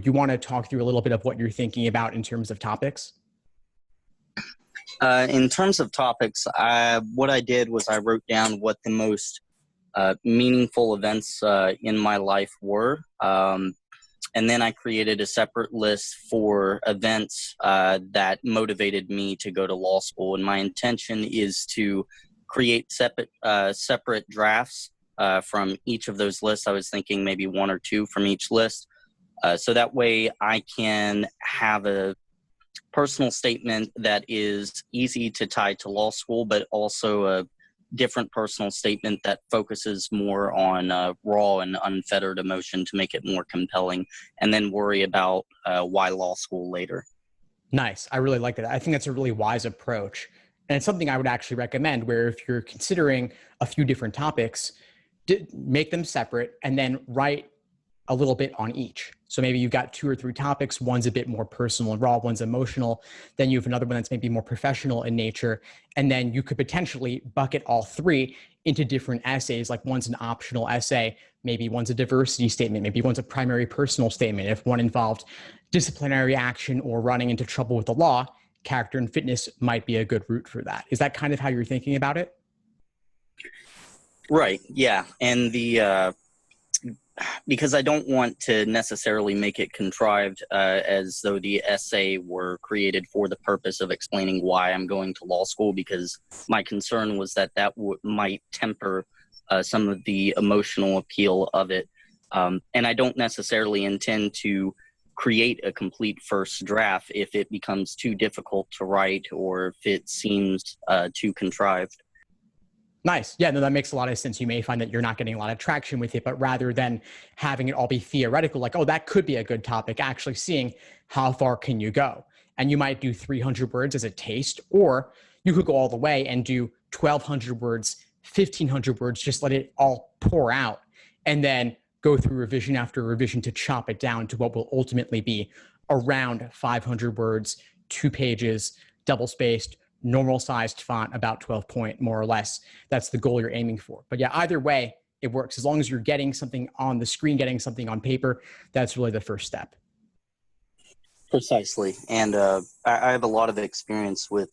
you want to talk through a little bit of what you're thinking about in terms of topics? In terms of topics, what I did was I wrote down what the most meaningful events in my life were. And then I created a separate list for events that motivated me to go to law school. And my intention is to create separate drafts from each of those lists. I was thinking maybe one or two from each list. So that way I can have a personal statement that is easy to tie to law school, but also a different personal statement that focuses more on raw and unfettered emotion to make it more compelling, and then worry about why law school later. Nice. I really like that. I think that's a really wise approach. And it's something I would actually recommend, where if you're considering a few different topics, make them separate and then write a little bit on each. So maybe you've got 2 or 3 topics. One's a bit more personal and raw, one's emotional. Then you have another one that's maybe more professional in nature. And then you could potentially bucket all 3 into different essays. Like one's an optional essay, maybe one's a diversity statement, maybe one's a primary personal statement. If one involved disciplinary action or running into trouble with the law, character and fitness might be a good route for that. Is that kind of how you're thinking about it? Right, yeah. And because I don't want to necessarily make it contrived as though the essay were created for the purpose of explaining why I'm going to law school, because my concern was that might temper some of the emotional appeal of it. And I don't necessarily intend to create a complete first draft if it becomes too difficult to write or if it seems too contrived. Nice. Yeah, no, that makes a lot of sense. You may find that you're not getting a lot of traction with it, but rather than having it all be theoretical, like, oh, that could be a good topic, actually seeing how far can you go. And you might do 300 words as a taste, or you could go all the way and do 1,200 words, 1,500 words, just let it all pour out, and then go through revision after revision to chop it down to what will ultimately be around 500 words, 2 pages, double-spaced, normal-sized font, about 12 point, more or less. That's the goal you're aiming for. But yeah, either way, it works. As long as you're getting something on the screen, getting something on paper, that's really the first step. Precisely. And I have a lot of experience with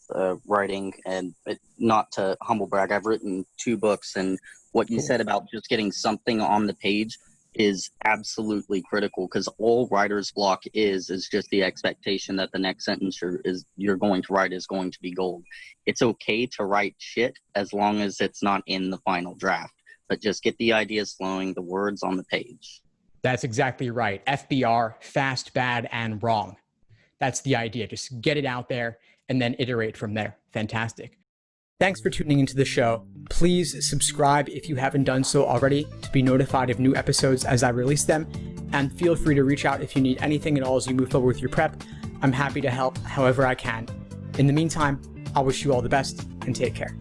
writing, and not to humble brag, I've written 2 books, and what you said about just getting something on the page is absolutely critical, because all writer's block is just the expectation that the next sentence you're going to write is going to be gold. It's okay to write shit as long as it's not in the final draft, but just get the ideas flowing, the words on the page. That's exactly right. FBR, fast, bad, and wrong. That's the idea. Just get it out there and then iterate from there. Fantastic. Thanks for tuning into the show. Please subscribe if you haven't done so already to be notified of new episodes as I release them. And feel free to reach out if you need anything at all as you move forward with your prep. I'm happy to help however I can. In the meantime, I'll wish you all the best and take care.